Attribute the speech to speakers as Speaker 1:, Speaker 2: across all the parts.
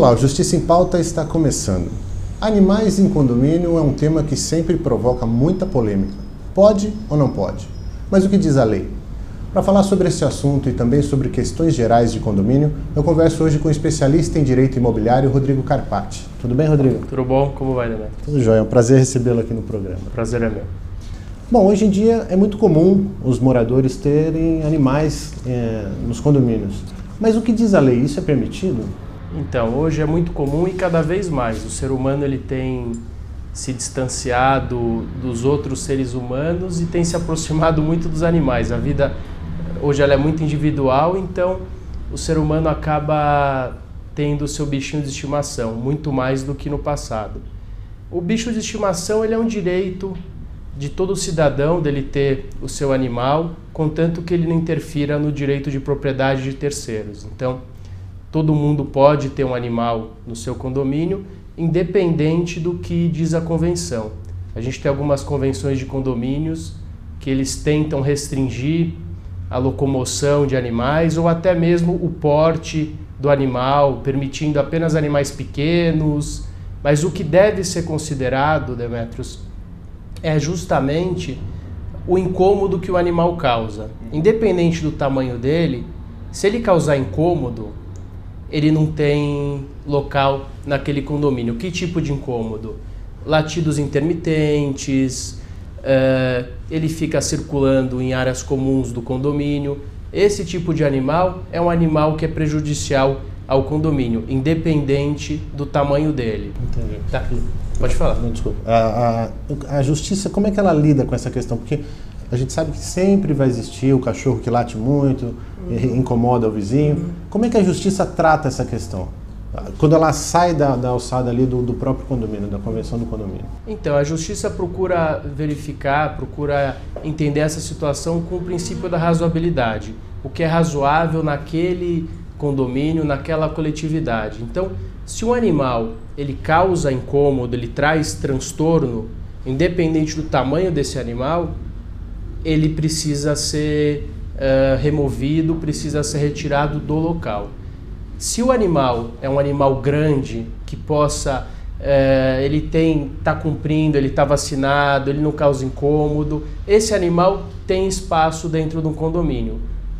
Speaker 1: Olá, o Justiça em Pauta está começando. Animais em condomínio é um tema que sempre provoca muita polêmica. Pode ou não pode? Mas o que diz a lei? Para falar sobre esse assunto e também sobre questões gerais de condomínio, eu converso hoje com o especialista em direito imobiliário, Rodrigo Carpati. Tudo bem, Rodrigo?
Speaker 2: Tudo bom? Como vai, Neto?
Speaker 1: Tudo jóia, é um prazer recebê-lo aqui no programa.
Speaker 2: Prazer é meu.
Speaker 1: Bom, hoje em dia é muito comum os moradores terem animais nos condomínios. Mas o que diz a lei? Isso é permitido?
Speaker 2: Então, hoje é muito comum e cada vez mais. O ser humano ele tem se distanciado dos outros seres humanos e tem se aproximado muito dos animais. A vida hoje ela é muito individual, então o ser humano acaba tendo o seu bichinho de estimação, muito mais do que no passado. O bicho de estimação ele é um direito de todo cidadão dele ter o seu animal, contanto que ele não interfira no direito de propriedade de terceiros. Então, todo mundo pode ter um animal no seu condomínio, independente do que diz a convenção. A gente tem algumas convenções de condomínios que eles tentam restringir a locomoção de animais ou até mesmo o porte do animal, permitindo apenas animais pequenos. Mas o que deve ser considerado, Demetrios, é justamente o incômodo que o animal causa. Independente do tamanho dele, se ele causar incômodo, ele não tem local naquele condomínio. Que tipo de incômodo? Latidos intermitentes, ele fica circulando em áreas comuns do condomínio. Esse tipo de animal é um animal que é prejudicial ao condomínio, independente do tamanho dele.
Speaker 1: Entendi.
Speaker 2: Tá. Pode falar.
Speaker 1: Não, desculpa. A justiça, como é que ela lida com essa questão? Porque a gente sabe que sempre vai existir o cachorro que late muito, incomoda o vizinho. Como é que a justiça trata essa questão? Quando ela sai da alçada ali do próprio condomínio, da convenção do condomínio.
Speaker 2: Então, a justiça procura verificar, procura entender essa situação com o princípio da razoabilidade. O que é razoável naquele condomínio, naquela coletividade. Então, se um animal ele causa incômodo, ele traz transtorno, independente do tamanho desse animal, ele precisa ser removido, precisa ser retirado do local. Se o animal é um animal grande, que possa, ele está cumprindo, ele está vacinado, ele não causa incômodo, esse animal tem espaço dentro de um condomínio.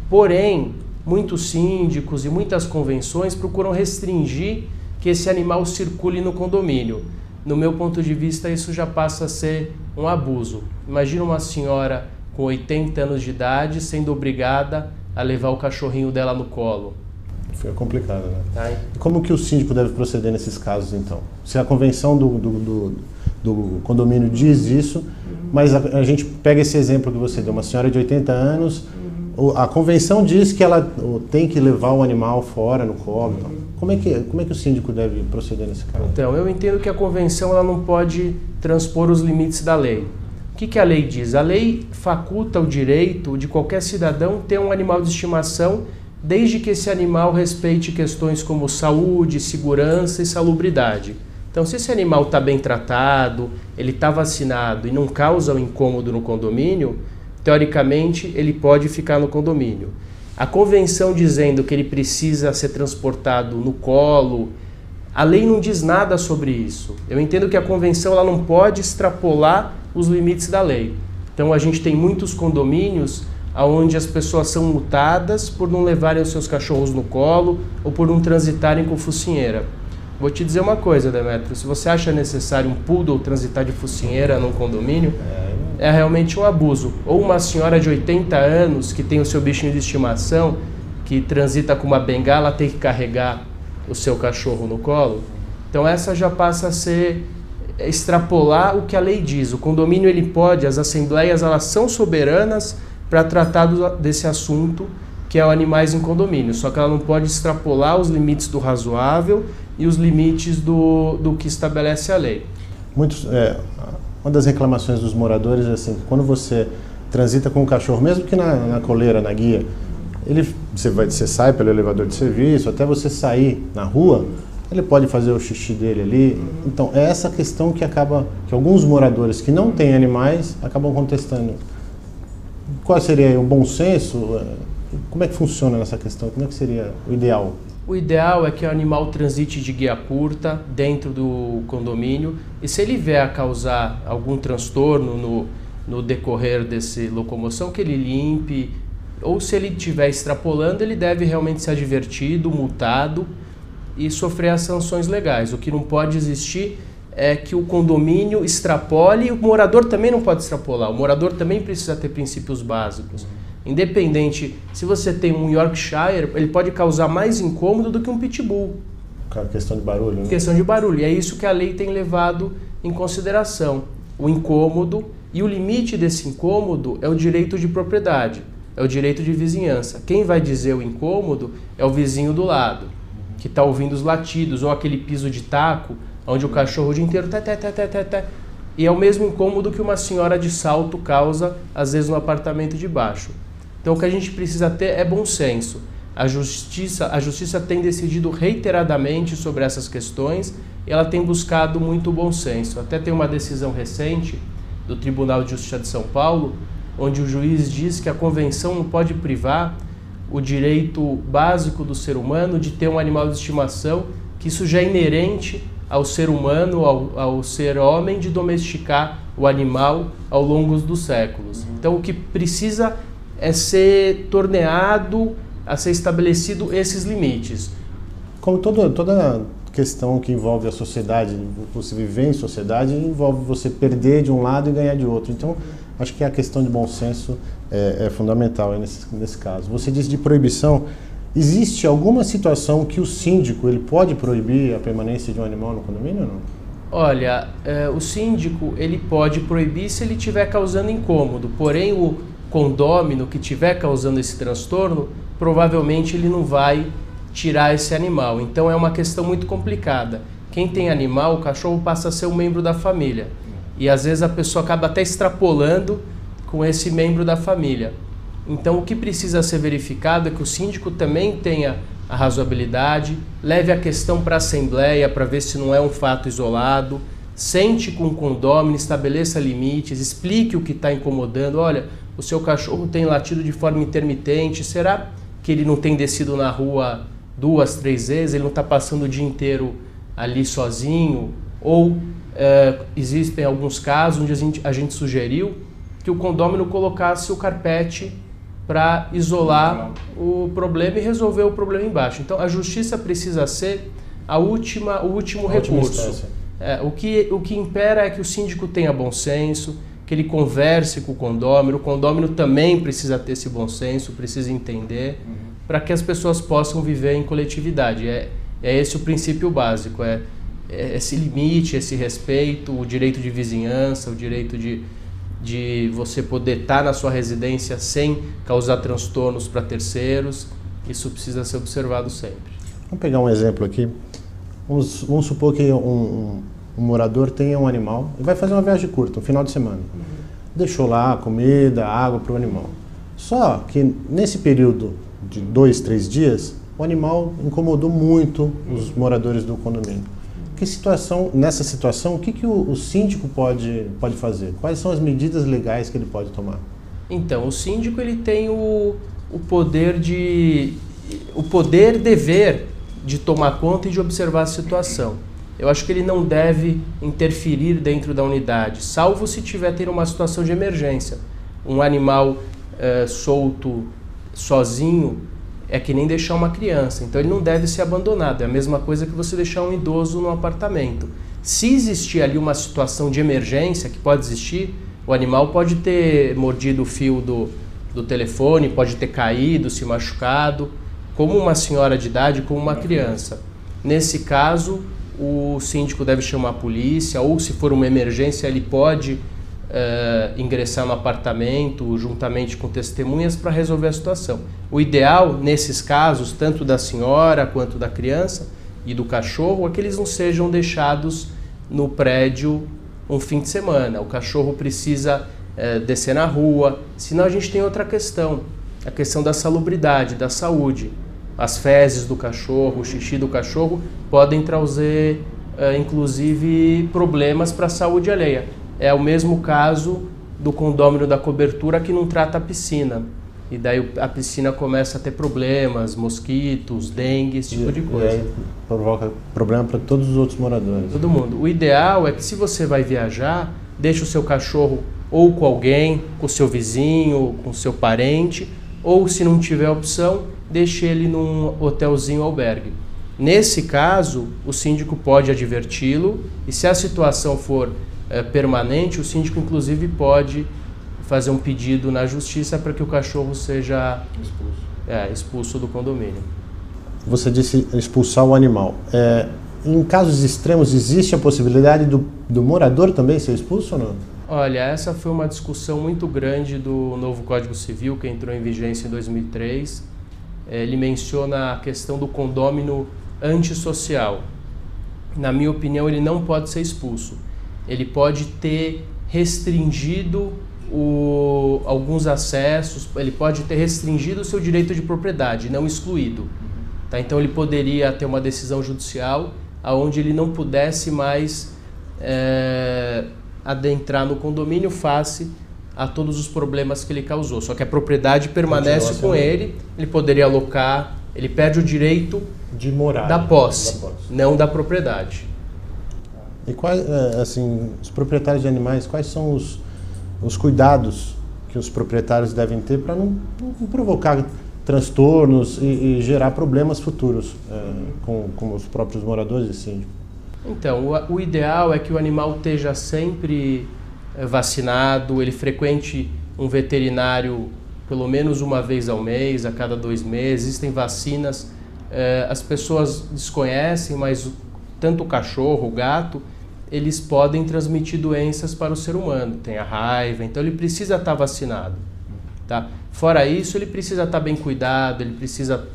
Speaker 2: Porém, muitos síndicos e muitas convenções procuram restringir que esse animal circule no condomínio. No meu ponto de vista, isso já passa a ser um abuso. Imagina uma senhora com 80 anos de idade sendo obrigada a levar o cachorrinho dela no colo.
Speaker 1: Foi complicado, né?
Speaker 2: Tá?
Speaker 1: E como que o síndico deve proceder nesses casos, então? Se a convenção do condomínio diz isso, mas a gente pega esse exemplo que você deu, uma senhora de 80 anos, a convenção diz que ela tem que levar o animal fora no colo. Então. Como é que o síndico deve proceder nesse caso?
Speaker 2: Então, eu entendo que a convenção ela não pode transpor os limites da lei. O que a lei diz? A lei faculta o direito de qualquer cidadão ter um animal de estimação, desde que esse animal respeite questões como saúde, segurança e salubridade. Então, se esse animal está bem tratado, ele está vacinado e não causa um incômodo no condomínio, teoricamente ele pode ficar no condomínio. A convenção dizendo que ele precisa ser transportado no colo, a lei não diz nada sobre isso. Eu entendo que a convenção ela não pode extrapolar os limites da lei. Então a gente tem muitos condomínios onde as pessoas são multadas por não levarem os seus cachorros no colo ou por não transitarem com focinheira. Vou te dizer uma coisa, Demetrio, se você acha necessário um poodle transitar de focinheira num condomínio, é realmente um abuso. Ou uma senhora de 80 anos que tem o seu bichinho de estimação, que transita com uma bengala, tem que carregar o seu cachorro no colo. Então essa já passa a ser extrapolar o que a lei diz. O condomínio ele pode, as assembleias elas são soberanas para tratar desse assunto que é o animais em condomínio, só que ela não pode extrapolar os limites do razoável e os limites do que estabelece a lei.
Speaker 1: Uma das reclamações dos moradores é assim, que quando você transita com o cachorro, mesmo que na coleira, na guia, você sai pelo elevador de serviço, até você sair na rua, ele pode fazer o xixi dele ali. Então, é essa questão que alguns moradores que não têm animais acabam contestando. Qual seria o bom senso? Como é que funciona nessa questão? Como é que seria o ideal?
Speaker 2: O ideal é que o animal transite de guia curta dentro do condomínio e se ele vier a causar algum transtorno no decorrer dessa locomoção, que ele limpe, ou se ele estiver extrapolando, ele deve realmente ser advertido, multado e sofrer as sanções legais. O que não pode existir é que o condomínio extrapole e o morador também não pode extrapolar. O morador também precisa ter princípios básicos. Independente, se você tem um Yorkshire, ele pode causar mais incômodo do que um Pitbull.
Speaker 1: Questão de barulho, né?
Speaker 2: Questão de barulho. E é isso que a lei tem levado em consideração. O incômodo e o limite desse incômodo é o direito de propriedade, é o direito de vizinhança. Quem vai dizer o incômodo é o vizinho do lado, que está ouvindo os latidos, ou aquele piso de taco, onde o cachorro o dia inteiro e é o mesmo incômodo que uma senhora de salto causa, às vezes, no apartamento de baixo. Então, o que a gente precisa ter é bom senso. A justiça tem decidido reiteradamente sobre essas questões e ela tem buscado muito bom senso. Até tem uma decisão recente do Tribunal de Justiça de São Paulo, onde o juiz diz que a convenção não pode privar o direito básico do ser humano de ter um animal de estimação, que isso já é inerente ao ser humano, ao ser homem, de domesticar o animal ao longo dos séculos. Então, o que precisa é ser torneado, a ser estabelecido esses limites.
Speaker 1: Como toda questão que envolve a sociedade, você viver em sociedade, envolve você perder de um lado e ganhar de outro. Então, acho que a questão de bom senso é fundamental nesse caso. Você disse de proibição. Existe alguma situação que o síndico ele pode proibir a permanência de um animal no condomínio ou não?
Speaker 2: Olha, o síndico ele pode proibir se ele estiver causando incômodo, porém o condômino que estiver causando esse transtorno, provavelmente ele não vai tirar esse animal. Então é uma questão muito complicada. Quem tem animal, o cachorro passa a ser um membro da família. E às vezes a pessoa acaba até extrapolando com esse membro da família. Então o que precisa ser verificado é que o síndico também tenha a razoabilidade, leve a questão para a assembleia para ver se não é um fato isolado, sente com o condômino, estabeleça limites, explique o que está incomodando. Olha, o seu cachorro tem latido de forma intermitente, será que ele não tem descido na rua 2, 3 vezes, ele não está passando o dia inteiro ali sozinho? Ou existem alguns casos onde a gente sugeriu que o condômino colocasse o carpete para isolar o problema e resolver o problema embaixo. Então a justiça precisa ser o último recurso. O que impera é que o síndico tenha bom senso, que ele converse com o condômino também precisa ter esse bom senso, precisa entender, para que as pessoas possam viver em coletividade. É esse o princípio básico, é esse limite, esse respeito, o direito de vizinhança, o direito de você poder estar na sua residência sem causar transtornos para terceiros. Isso precisa ser observado sempre.
Speaker 1: Vamos pegar um exemplo aqui. Vamos supor que um morador tenha um animal e vai fazer uma viagem curta, um final de semana. Deixou lá comida, água para o animal. Só que nesse período de 2, 3 dias, o animal incomodou muito os moradores do condomínio. Nessa situação, o que o síndico pode fazer? Quais são as medidas legais que ele pode tomar?
Speaker 2: Então, o síndico ele tem o dever de tomar conta e de observar a situação. Eu acho que ele não deve interferir dentro da unidade, salvo se tiver tendo uma situação de emergência. Um animal solto, sozinho, é que nem deixar uma criança, então ele não deve ser abandonado. É a mesma coisa que você deixar um idoso num apartamento. Se existir ali uma situação de emergência, que pode existir, o animal pode ter mordido o fio do telefone, pode ter caído, se machucado, como uma senhora de idade, como uma criança. Nesse caso, o síndico deve chamar a polícia, ou se for uma emergência, ele pode ingressar no apartamento juntamente com testemunhas para resolver a situação. O ideal, nesses casos, tanto da senhora quanto da criança e do cachorro, é que eles não sejam deixados no prédio um fim de semana. O cachorro precisa descer na rua, senão a gente tem outra questão, a questão da salubridade, da saúde. As fezes do cachorro, o xixi do cachorro podem trazer, inclusive, problemas para a saúde alheia. É o mesmo caso do condômino da cobertura que não trata a piscina. e daí a piscina começa a ter problemas, mosquitos, dengue, esse tipo de coisa.
Speaker 1: E aí provoca problema para todos os outros moradores.
Speaker 2: Todo mundo. O ideal é que, se você vai viajar, deixe o seu cachorro ou com alguém, com o seu vizinho, com o seu parente, ou, se não tiver opção, deixe ele num hotelzinho albergue. Nesse caso, o síndico pode adverti-lo, e se a situação for permanente, o síndico inclusive pode fazer um pedido na justiça para que o cachorro seja expulso do condomínio.
Speaker 1: Você disse expulsar o animal. Em casos extremos, existe a possibilidade do morador também ser expulso ou não?
Speaker 2: Olha, essa foi uma discussão muito grande do novo Código Civil, que entrou em vigência em 2003. Ele menciona a questão do condômino antissocial. Na minha opinião, ele não pode ser expulso. Ele pode ter restringido alguns acessos, ele pode ter restringido o seu direito de propriedade, não excluído. Tá? Então ele poderia ter uma decisão judicial onde ele não pudesse mais adentrar no condomínio face a todos os problemas que ele causou. Só que a propriedade permanece com ele, ele poderia alocar, ele perde o direito
Speaker 1: de morar,
Speaker 2: da posse, não da propriedade.
Speaker 1: E quais, assim, os proprietários de animais, quais são os cuidados que os proprietários devem ter para não provocar transtornos e gerar problemas futuros com os próprios moradores e síndicos?
Speaker 2: Então, o ideal é que o animal esteja sempre vacinado, ele frequente um veterinário pelo menos uma vez ao mês, a cada 2 meses. Existem vacinas, as pessoas desconhecem, mas tanto o cachorro, o gato, eles podem transmitir doenças para o ser humano. Tem a raiva, então ele precisa estar vacinado. Tá? Fora isso, ele precisa estar bem cuidado, ele precisa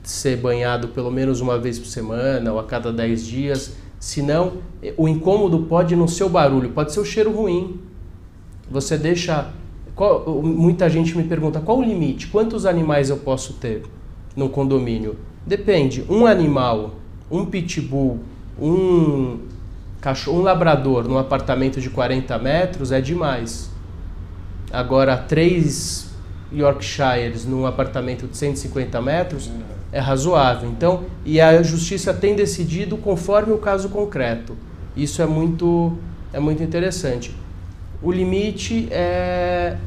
Speaker 2: ser banhado pelo menos uma vez por semana ou a cada 10 dias. Senão, o incômodo pode não ser o barulho, pode ser o cheiro ruim. Você deixa... muita gente me pergunta, qual o limite? Quantos animais eu posso ter no condomínio? Depende. Um animal, um pitbull, um cachorro, um labrador num apartamento de 40 metros é demais. Agora, 3 Yorkshires num apartamento de 150 metros é razoável. Então, e a justiça tem decidido conforme o caso concreto. Isso é muito interessante. O limite é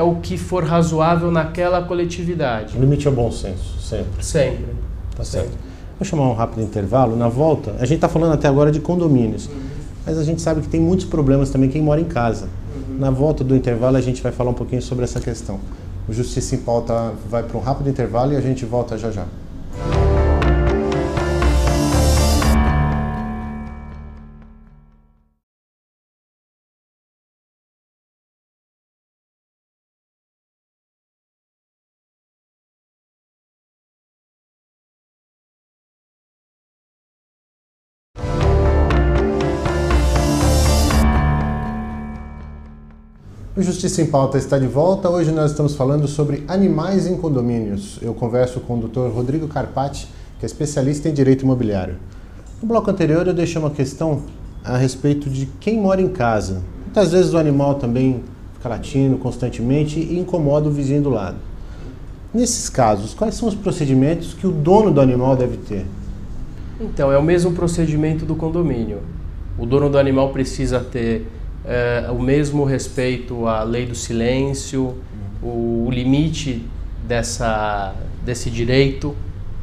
Speaker 2: o que for razoável naquela coletividade.
Speaker 1: O limite é o bom senso, sempre.
Speaker 2: Sempre.
Speaker 1: Tá certo. Vou chamar um rápido intervalo. Na volta, a gente está falando até agora de condomínios, mas a gente sabe que tem muitos problemas também quem mora em casa. Na volta do intervalo, a gente vai falar um pouquinho sobre essa questão. O Justiça em Pauta vai para um rápido intervalo e a gente volta já já. O Justiça em Pauta está de volta. Hoje nós estamos falando sobre animais em condomínios. Eu converso com o Dr. Rodrigo Carpati, que é especialista em direito imobiliário. No bloco anterior eu deixei uma questão a respeito de quem mora em casa. Muitas vezes o animal também fica latindo constantemente e incomoda o vizinho do lado. Nesses casos, quais são os procedimentos que o dono do animal deve ter?
Speaker 2: Então, é o mesmo procedimento do condomínio. O dono do animal precisa ter o mesmo respeito à lei do silêncio, o limite desse direito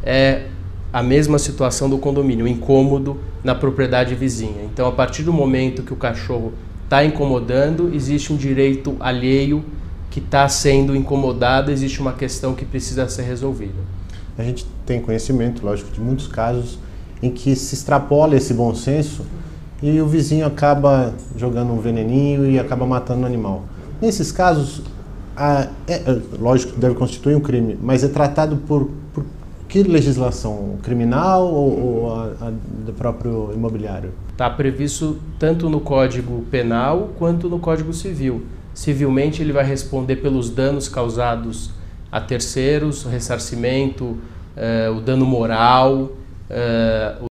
Speaker 2: é a mesma situação do condomínio, o incômodo na propriedade vizinha. Então, a partir do momento que o cachorro está incomodando, existe um direito alheio que está sendo incomodado, existe uma questão que precisa ser resolvida.
Speaker 1: A gente tem conhecimento, lógico, de muitos casos em que se extrapola esse bom senso e o vizinho acaba jogando um veneninho e acaba matando o animal. Nesses casos, lógico que deve constituir um crime, mas é tratado por que legislação? Criminal ou a do próprio imobiliário?
Speaker 2: Está previsto tanto no Código Penal quanto no Código Civil. Civilmente ele vai responder pelos danos causados a terceiros, o ressarcimento, o dano moral,